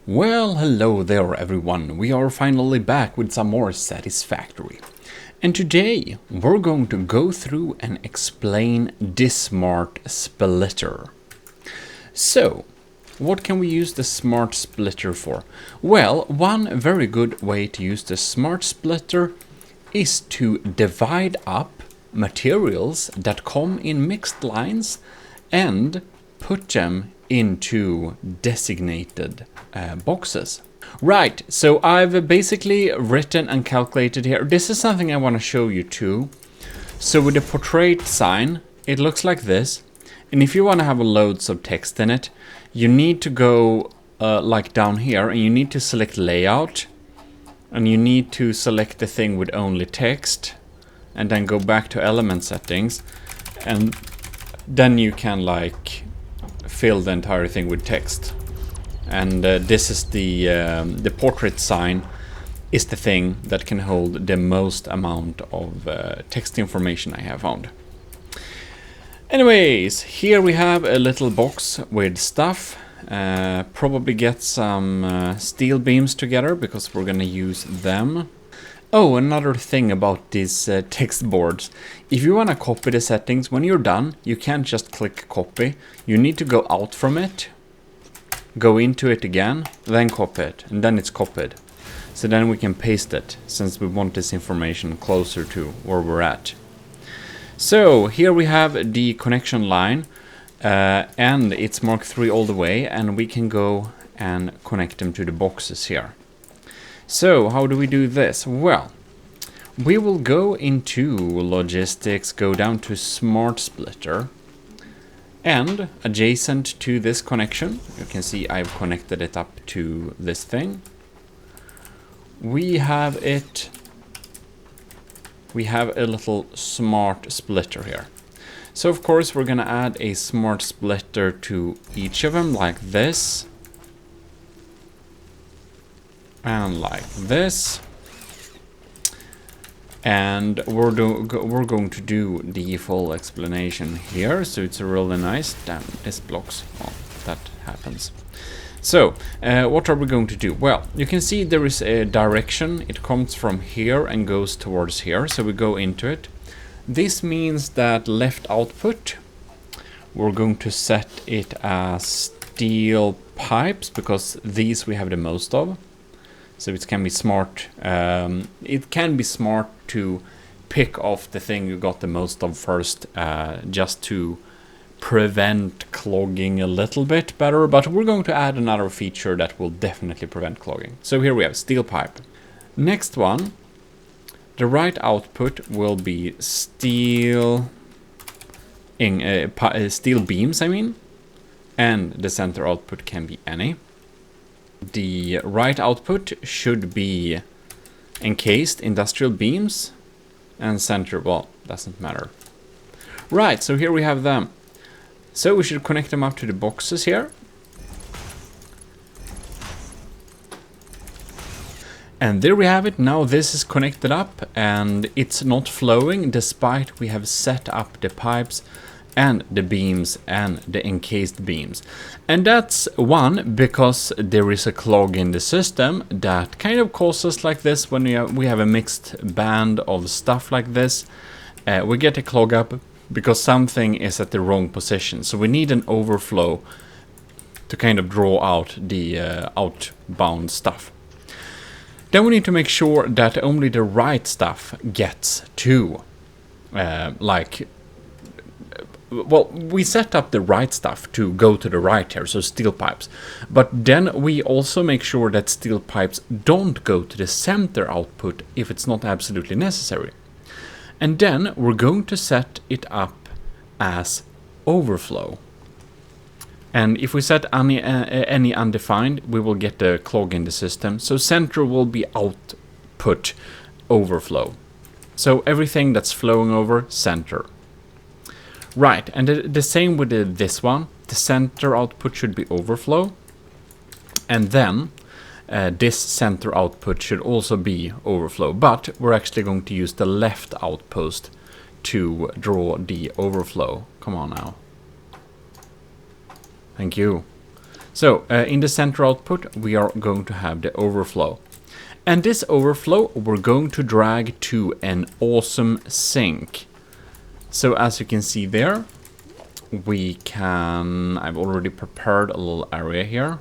Well, hello there everyone, we are finally back with some more Satisfactory. And today we're going to go through and explain this smart splitter. So, what can we use the smart splitter for? Well, one very good way to use the smart splitter is to divide up materials that come in mixed lines and put them into designated boxes. Right, so I've basically written and calculated here. This is something I want to show you too. So with the portrait sign, it looks like this. And if you want to have loads of text in it, you need to go like down here and you need to select layout. And you need to select the thing with only text. And then go back to element settings. And then you can like fill the entire thing with text. And this is the portrait sign is the thing that can hold the most amount of text information I have found. Anyways, here we have a little box with stuff. Probably get some steel beams together because we're gonna use them. Oh, another thing about these text boards. If you want to copy the settings, when you're done, you can't just click copy. You need to go out from it, go into it again, then copy it, and then it's copied. So then we can paste it, since we want this information closer to where we're at. So here we have the connection line, and it's Mark 3 all the way, and we can go and connect them to the boxes here. So, how do we do this? Well, we will go into logistics, go down to smart splitter, and adjacent to this connection, you can see I've connected it up to this thing. We have a little smart splitter here. So of course we're gonna add a smart splitter to each of them like this. And like this, and we're going to do the full explanation here, so it's really nice. Damn, this blocks. Well, that happens. So, what are we going to do? Well, you can see there is a direction. It comes from here and goes towards here, so we go into it. This means that left output, we're going to set it as steel pipes, because these we have the most of. So it can be smart. It can be smart to pick off the thing you got the most of first, just to prevent clogging a little bit better. But we're going to add another feature that will definitely prevent clogging. So here we have steel pipe. Next one, the right output will be steel steel beams. And the center output can be any. The right output should be encased industrial beams, and center, well, doesn't matter. Right, so here we have them. So we should connect them up to the boxes here. And there we have it. Now this is connected up and it's not flowing despite we have set up the pipes and the beams and the encased beams. And that's one, because there is a clog in the system that kind of causes like this when we have a mixed band of stuff like this. We get a clog up because something is at the wrong position. So we need an overflow to kind of draw out the outbound stuff. Then we need to make sure that only the right stuff gets to well, we set up the right stuff to go to the right here, so steel pipes. But then we also make sure that steel pipes don't go to the center output if it's not absolutely necessary. And then we're going to set it up as overflow. And if we set any undefined, we will get a clog in the system. So center will be output overflow. So everything that's flowing over, center. Right, and the same with this one. The center output should be overflow. And then this center output should also be overflow. But we're actually going to use the left outpost to draw the overflow. Come on now. Thank you. So in the center output, we are going to have the overflow. And this overflow, we're going to drag to an awesome sink. So as you can see there, we can, I've already prepared a little area here.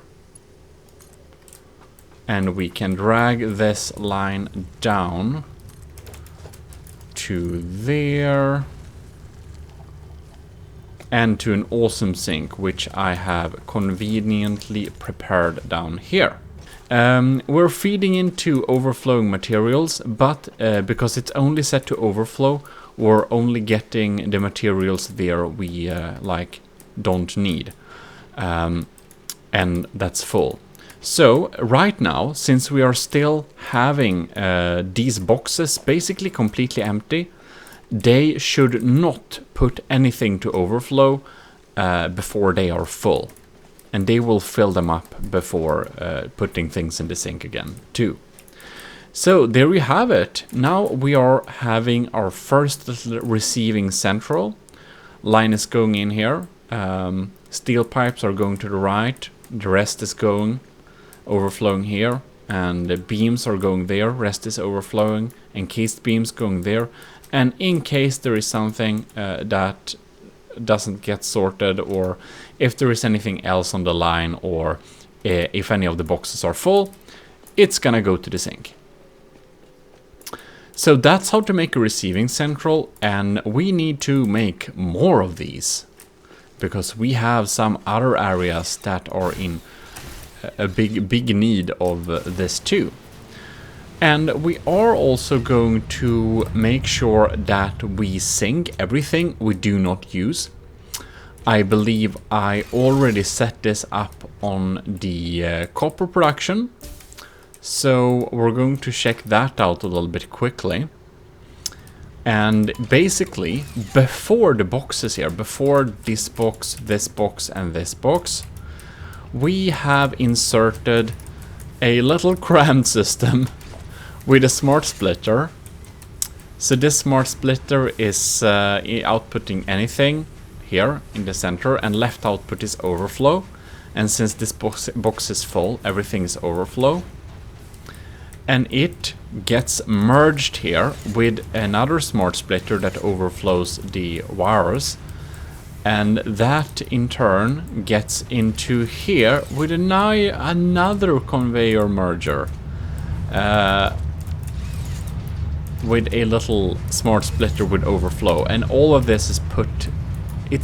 And we can drag this line down to there. And to an awesome sink, which I have conveniently prepared down here. We're feeding into overflowing materials, but because it's only set to overflow, we're only getting the materials there we like don't need, and that's full. So right now, since we are still having these boxes basically completely empty, they should not put anything to overflow before they are full. And they will fill them up before putting things in the sink again, too. So there we have it. Now we are having our first little receiving central. Line is going in here. Steel pipes are going to the right. The rest is going, overflowing here. And the beams are going there. Rest is overflowing. Encased beams going there. And in case there is something that doesn't get sorted, or if there is anything else on the line, or if any of the boxes are full, it's gonna go to the sink. So that's how to make a receiving central, and we need to make more of these because we have some other areas that are in a big need of this too. And we are also going to make sure that we sync everything we do not use. I believe I already set this up on the copper production. So we're going to check that out a little bit quickly. And basically, before the boxes here, before this box, and this box, we have inserted a little crammed system with a smart splitter. So this smart splitter is outputting anything here in the center, and left output is overflow. And since this box is full, everything is overflow. And it gets merged here with another smart splitter that overflows the wires. And that in turn gets into here with another conveyor merger. With a little smart splitter with overflow, and all of this is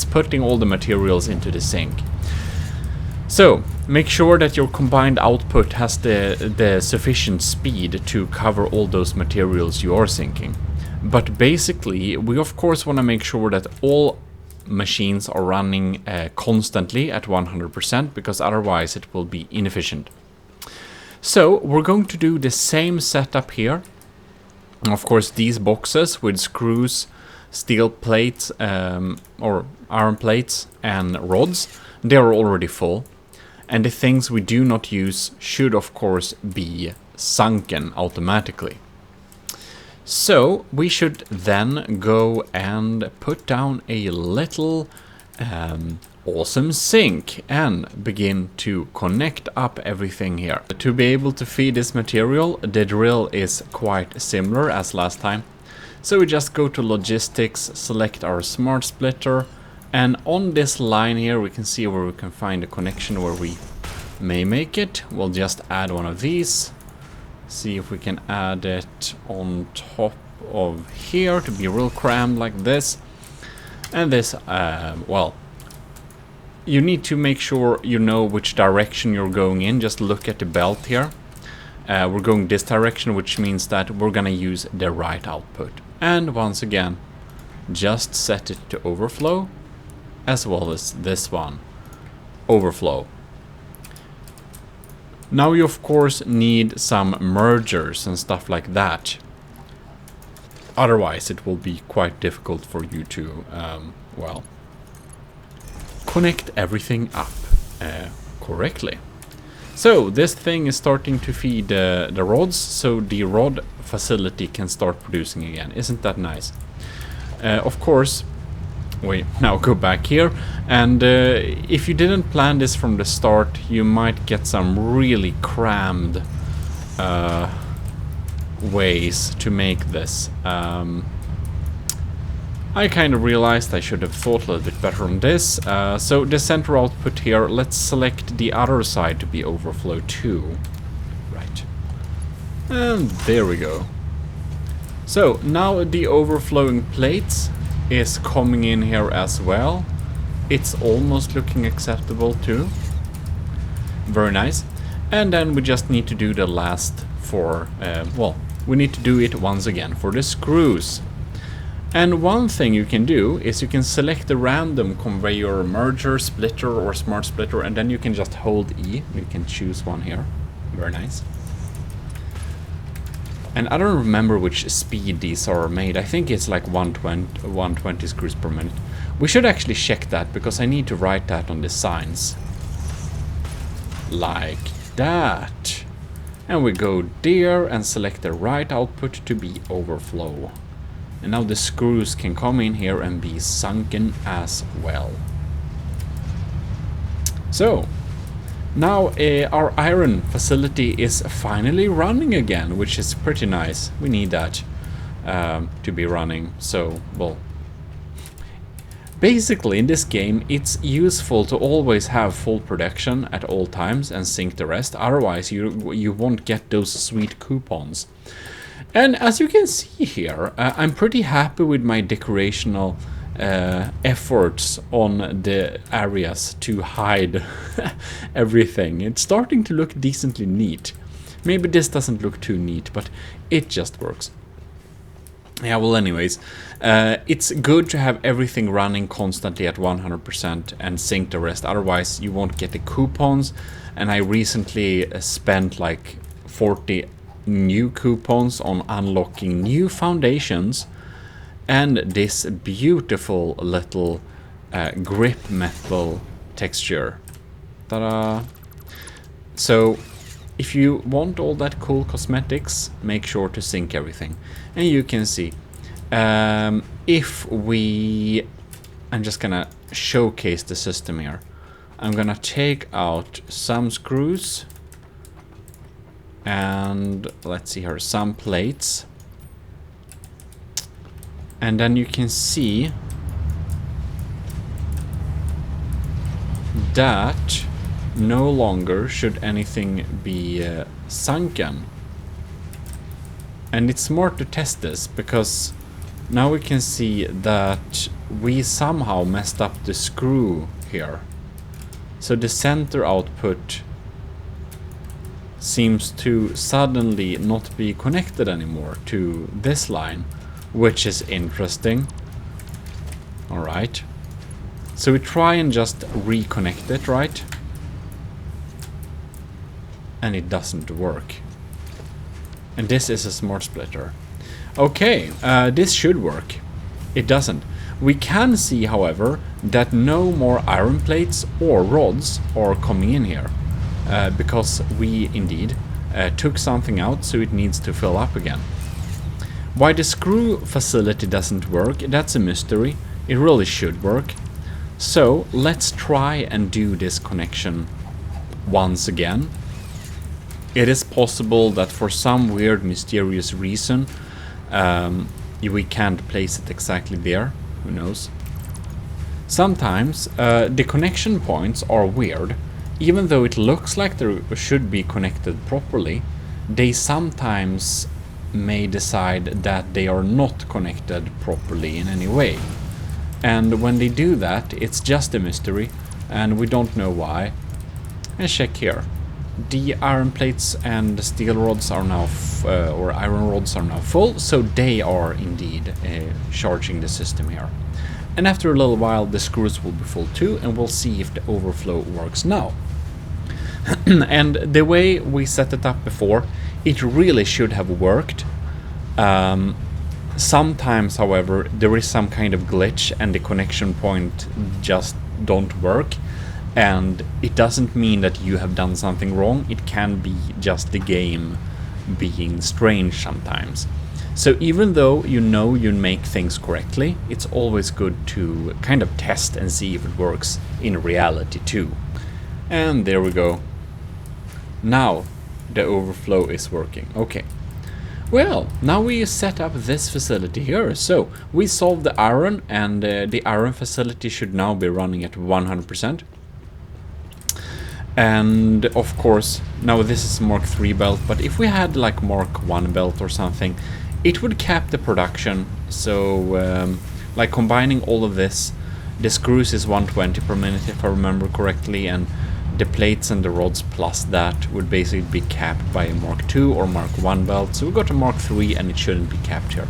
putting all the materials into the sink. So make sure that your combined output has the sufficient speed to cover all those materials you are sinking. But basically, we of course want to make sure that all machines are running constantly at 100%, because otherwise it will be inefficient. So we're going to do the same setup here. Of course, these boxes with screws, steel plates, or iron plates and rods, they are already full. And the things we do not use should, of course, be sunken automatically. So we should then go and put down a little awesome sink and begin to connect up everything here. To be able to feed this material, the drill is quite similar as last time. So we just go to logistics, select our smart splitter, and on this line here we can see where we can find a connection where we may make it. We'll just add one of these, see if we can add it on top of here to be real crammed like this. And this, well, you need to make sure you know which direction you're going in. Just look at the belt here. We're going this direction, which means that we're gonna use the right output. And once again, just set it to overflow, as well as this one, overflow. Now you of course need some mergers and stuff like that. Otherwise it will be quite difficult for you to, well, connect everything up correctly. So this thing is starting to feed the rods, so the rod facility can start producing again. Isn't that nice? Of course, we now go back here, and if you didn't plan this from the start, you might get some really crammed ways to make this. I kind of realized I should have thought a little bit better on this. So the center output here, let's select the other side to be overflow too. Right. And there we go. So now the overflowing plates is coming in here as well. It's almost looking acceptable too. Very nice. And then we just need to do the last for, well, we need to do it once again for the screws. And one thing you can do is you can select a random conveyor merger, splitter or smart splitter, and then you can just hold E. You can choose one here. Very nice. And I don't remember which speed these are made. I think it's like 120 screws per minute. We should actually check that because I need to write that on the signs. Like that. And we go there and select the right output to be overflow. And now the screws can come in here and be sunken as well. So, now our iron facility is finally running again, which is pretty nice. We need that to be running. So, well, basically in this game it's useful to always have full production at all times and sink the rest. Otherwise you won't get those sweet coupons. And as you can see here, I'm pretty happy with my decorational efforts on the areas to hide everything. It's starting to look decently neat. Maybe this doesn't look too neat, but it just works. Yeah, well anyways, it's good to have everything running constantly at 100% and sync the rest. Otherwise you won't get the coupons. And I recently spent like 40 new coupons on unlocking new foundations and this beautiful little grip metal texture. Ta-da! So if you want all that cool cosmetics, make sure to sync everything. And you can see if we, I'm just gonna showcase the system here. I'm gonna take out some screws and let's see here, some plates, and then you can see that no longer should anything be sunken. And it's smart to test this because now we can see that we somehow messed up the screw here. So the center output seems to suddenly not be connected anymore to this line, which is interesting. Alright. So we try and just reconnect it, right? And it doesn't work. And this is a smart splitter. Okay, this should work. It doesn't. We can see, however, that no more iron plates or rods are coming in here. Because we indeed took something out, so it needs to fill up again. Why the screw facility doesn't work, that's a mystery. It really should work. So let's try and do this connection once again. It is possible that for some weird mysterious reason we can't place it exactly there. Who knows? Sometimes the connection points are weird. Even though it looks like they should be connected properly, they sometimes may decide that they are not connected properly in any way. And when they do that, it's just a mystery, and we don't know why. Let's check here. The iron plates and the steel rods are now, or iron rods are now full, so they are indeed charging the system here. And after a little while, the screws will be full too, and we'll see if the overflow works now. And the way we set it up before, it really should have worked. Sometimes, however, there is some kind of glitch and the connection point just don't work. And it doesn't mean that you have done something wrong. It can be just the game being strange sometimes. So even though you know you make things correctly, it's always good to kind of test and see if it works in reality too. And there we go. Now the overflow is working. Okay. Well, now we set up this facility here. So we solved the iron, and the iron facility should now be running at 100%. And of course, now this is Mark 3 belt, but if we had like Mark 1 belt or something, it would cap the production. So like combining all of this, the screws is 120 per minute if I remember correctly, and the plates and the rods plus that would basically be capped by a Mark 2 or Mark 1 belt. So we got a Mark 3 and it shouldn't be capped here.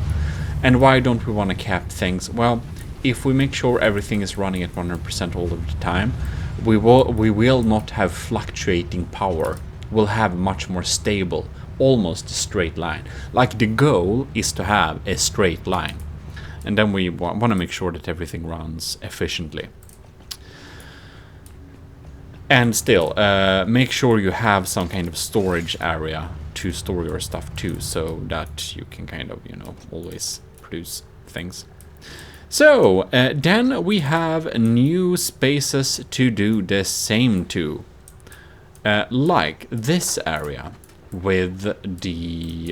And why don't we want to cap things? Well, if we make sure everything is running at 100% all of the time, we will not have fluctuating power. We'll have much more stable, almost a straight line. Like the goal is to have a straight line. And then we want to make sure that everything runs efficiently. And still, make sure you have some kind of storage area to store your stuff too, so that you can kind of, you know, always produce things. So, then we have new spaces to do the same to. Like this area with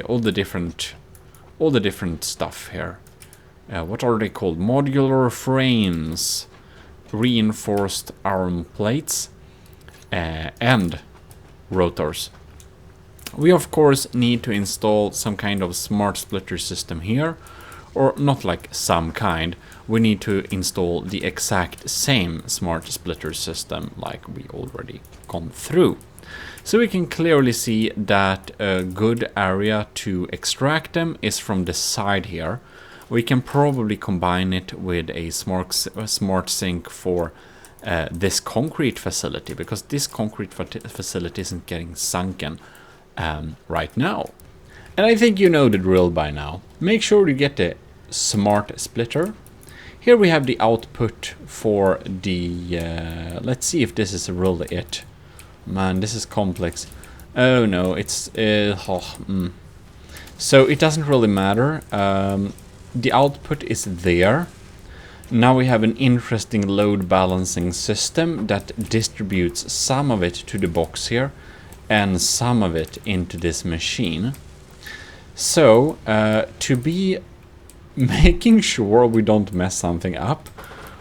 all the different stuff here. What are they called? Modular frames, reinforced arm plates, and rotors. We of course need to install some kind of smart splitter system here, or not like some kind, we need to install the exact same smart splitter system like we already gone through. So we can clearly see that a good area to extract them is from the side here. We can probably combine it with a smart sink for this concrete facility, because this concrete facility isn't getting sunken right now. And I think you know the drill by now. Make sure you get the smart splitter. Here we have the output for the... let's see if this is really it. Man, this is complex. Oh no, it's... So it doesn't really matter. The output is there. Now we have an interesting load balancing system that distributes some of it to the box here and some of it into this machine. So to be making sure we don't mess something up,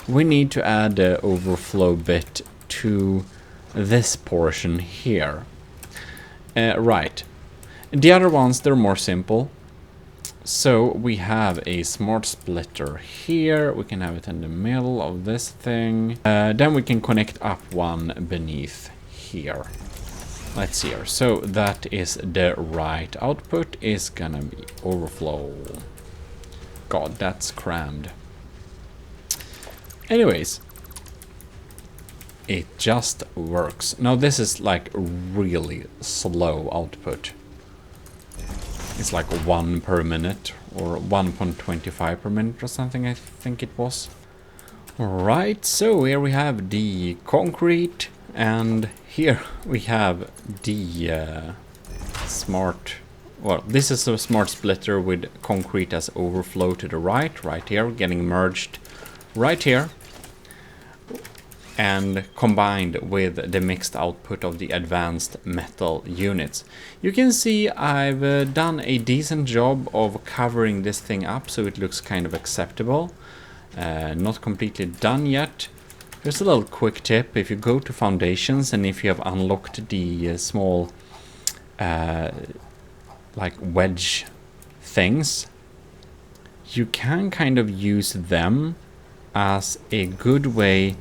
we need to add the overflow bit to this portion here. Right. The other ones, they're more simple. So we have a smart splitter here. We can have it in the middle of this thing. Then we can connect up one beneath here. Let's see here. So that is the right output is gonna be overflow. God, that's crammed. Anyways, it just works. Now this is like really slow output. It's like 1 per minute or 1.25 per minute or something, I think it was. Alright, so here we have the concrete, and here we have the smart... Well, this is a smart splitter with concrete as overflow to the right here, getting merged right here. And combined with the mixed output of the advanced metal units. You can see I've done a decent job of covering this thing up so it looks kind of acceptable. Not completely done yet. Here's a little quick tip. If you go to foundations and if you have unlocked the small like wedge things, you can kind of use them as a good way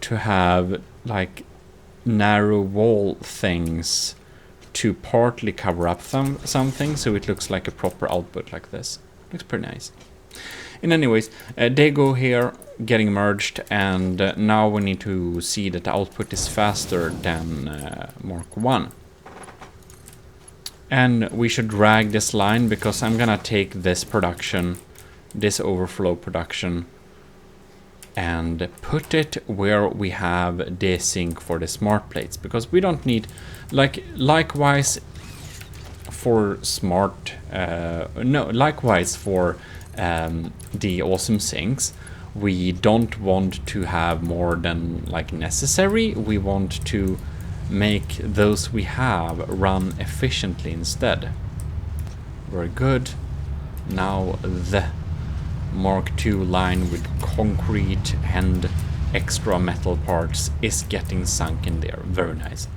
to have like narrow wall things to partly cover up something so it looks like a proper output like this. Looks pretty nice. And anyways, they go here getting merged, and now we need to see that the output is faster than Mark 1. And we should drag this line because I'm gonna take this production, this overflow production, and put it where we have the sink for the smart plates, because we don't need, like, likewise for smart, no, likewise for the awesome sinks, we don't want to have more than like necessary. We want to make those we have run efficiently instead. Very good. Now the Mark II line with concrete and extra metal parts is getting sunk in there. Very nice.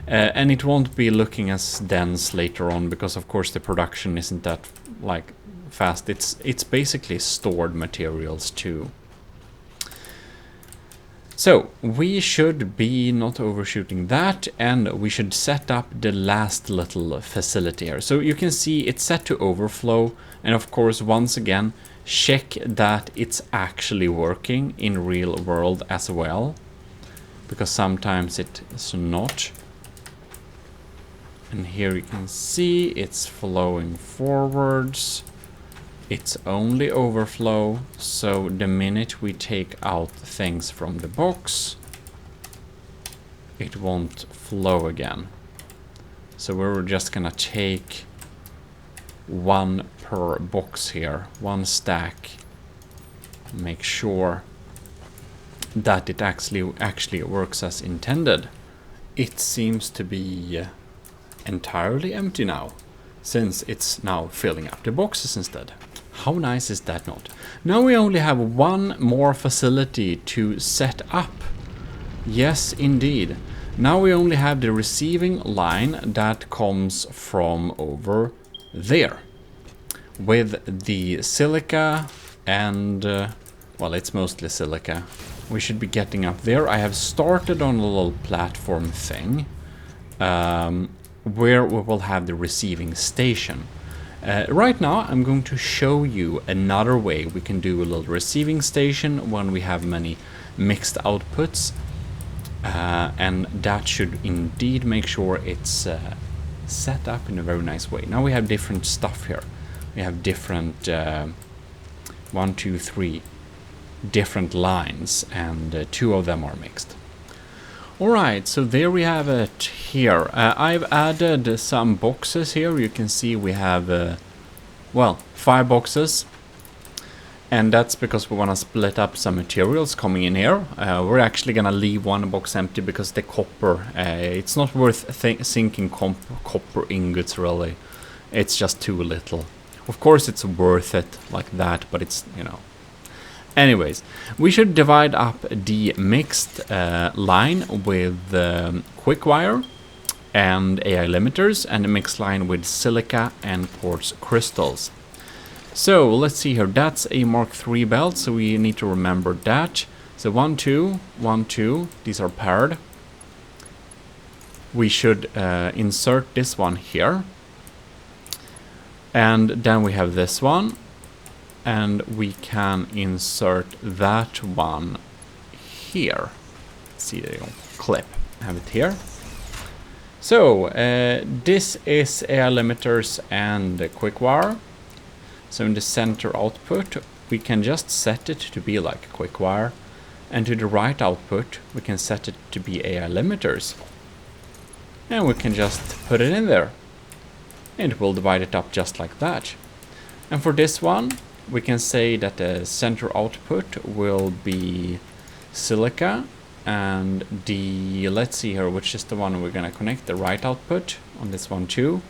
And it won't be looking as dense later on because of course the production isn't that like fast. It's basically stored materials too. So we should be not overshooting that, and we should set up the last little facility here. So you can see it's set to overflow, and of course once again check that it's actually working in real world as well, because sometimes it is not. And here you can see it's flowing forwards. It's only overflow, so the minute we take out things from the box, it won't flow again. So we're just gonna take one per box here, one stack, make sure that it actually works as intended. It seems to be entirely empty now, since it's now filling up the boxes instead. How nice is that not? Now we only have one more facility to set up. Yes, indeed. Now we only have the receiving line that comes from over there, with the silica and, well, it's mostly silica. We should be getting up there. I have started on a little platform thing, where we will have the receiving station. Right now I'm going to show you another way we can do a little receiving station when we have many mixed outputs, and that should indeed make sure it's set up in a very nice way. Now we have different stuff here. We have different 1, 2, 3 different lines, and 2 of them are mixed. Alright, so there we have it here. I've added some boxes here. You can see we have, well, 5 boxes. And that's because we want to split up some materials coming in here. We're actually going to leave one box empty because the copper, it's not worth sinking copper ingots really. It's just too little. Of course it's worth it like that, but it's, you know. Anyways, we should divide up the mixed line with quick wire and AI limiters, and the mixed line with silica and quartz crystals. So let's see here, that's a Mark III belt, so we need to remember that. So 1, 2, 1, 2, these are paired. We should insert this one here. And then we have this one. And we can insert that one here. Let's see, there you go. Clip. Have it here. So this is AI limiters and quick wire. So in the center output, we can just set it to be like a quick wire, and to the right output, we can set it to be AI limiters, and we can just put it in there, and it will divide it up just like that. And for this one, we can say that the center output will be silica, and the, let's see here, which is the one we're gonna connect, the right output on this one too,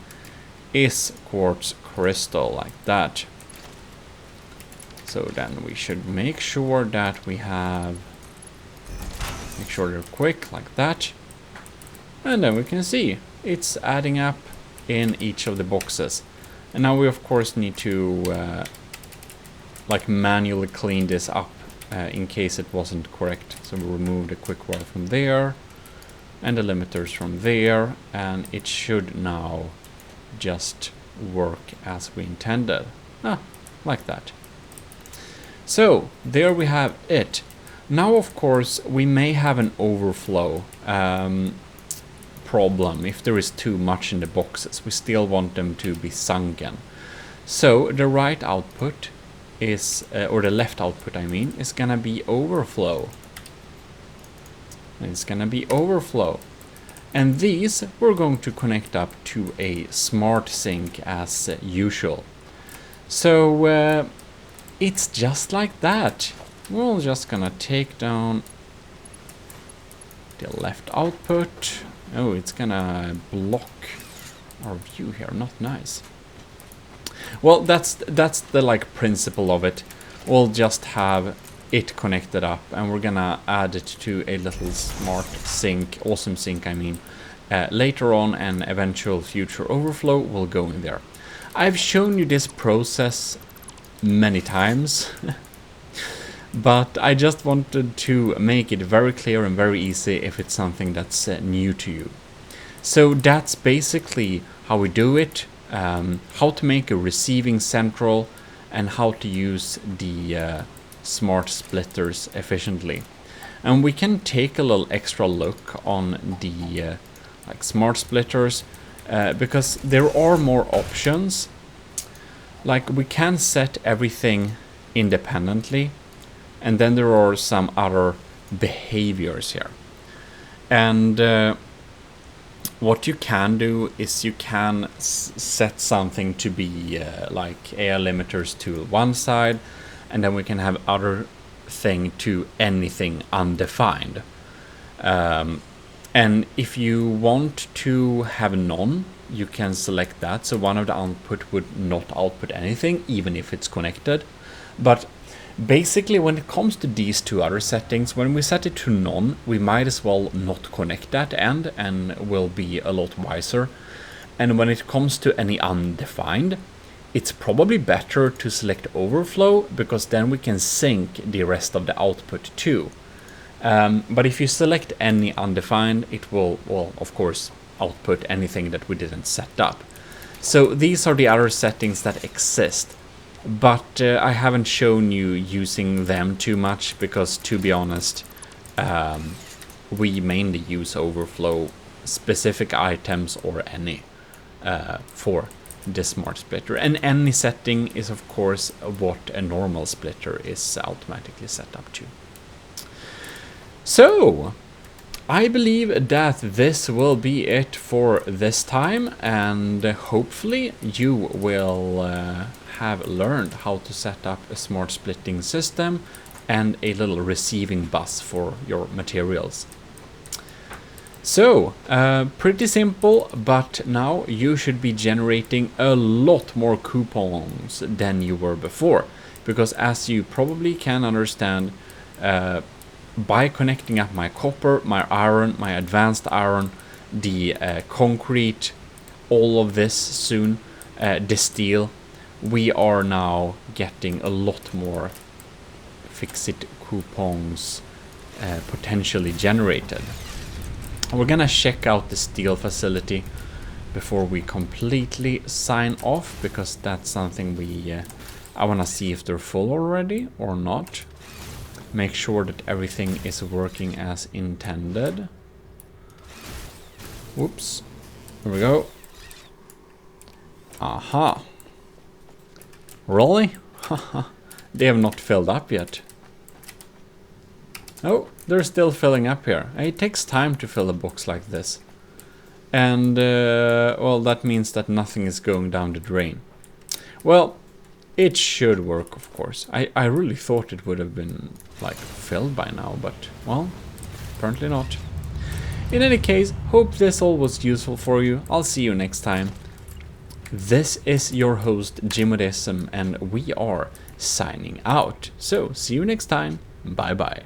is quartz crystal, like that. So then we should make sure that we have, make sure they're quick, like that. And then we can see it's adding up in each of the boxes. And now we of course need to like manually clean this up in case it wasn't correct. So we remove the quick wire from there and the limiters from there, and it should now just work as we intended. Like that. So there we have it. Now of course we may have an overflow problem if there is too much in the boxes. We still want them to be sunken. So the right output is, or the left output I mean, is gonna be overflow. It's gonna be overflow. And these we're going to connect up to a smart sink as usual. So it's just like that. We're just gonna take down the left output. Oh, it's gonna block our view here, not nice. Well, that's the like principle of it. We'll just have it connected up, and we're gonna add it to a little smart sink, awesome sink I mean, later on, and eventual future overflow will go in there. I've shown you this process many times, but I just wanted to make it very clear and very easy if it's something that's new to you. So that's basically how we do it, how to make a receiving central, and how to use the smart splitters efficiently. And we can take a little extra look on the like smart splitters, because there are more options. Like, we can set everything independently, and then there are some other behaviors here. And what you can do is you can set something to be like air limiters to one side, and then we can have other thing to anything undefined. And if you want to have none, you can select that. So one of the output would not output anything, even if it's connected. But basically, when it comes to these two other settings, when we set it to none, we might as well not connect that end, and will be a lot wiser. And when it comes to any undefined, it's probably better to select overflow, because then we can sync the rest of the output too. But if you select any undefined, it will, well, of course, output anything that we didn't set up. So these are the other settings that exist, but I haven't shown you using them too much, because to be honest, we mainly use overflow specific items or any for the smart splitter. And any setting is of course what a normal splitter is automatically set up to. So I believe that this will be it for this time, and hopefully you will have learned how to set up a smart splitting system and a little receiving bus for your materials. So, pretty simple, but now you should be generating a lot more coupons than you were before, because as you probably can understand, by connecting up my copper, my iron, my advanced iron, the concrete, all of this soon, the steel, we are now getting a lot more fix-it coupons potentially generated. We're gonna check out the steel facility before we completely sign off, because that's something we I wanna see if they're full already or not. Make sure that everything is working as intended. Whoops. Here we go. Aha. Really? Haha. They have not filled up yet. Oh, they're still filling up here. It takes time to fill a box like this. And, well, that means that nothing is going down the drain. Well, it should work, of course. I really thought it would have been, like, filled by now, but, well, apparently not. In any case, hope this all was useful for you. I'll see you next time. This is your host, Gmodism, and we are signing out. So, see you next time. Bye-bye.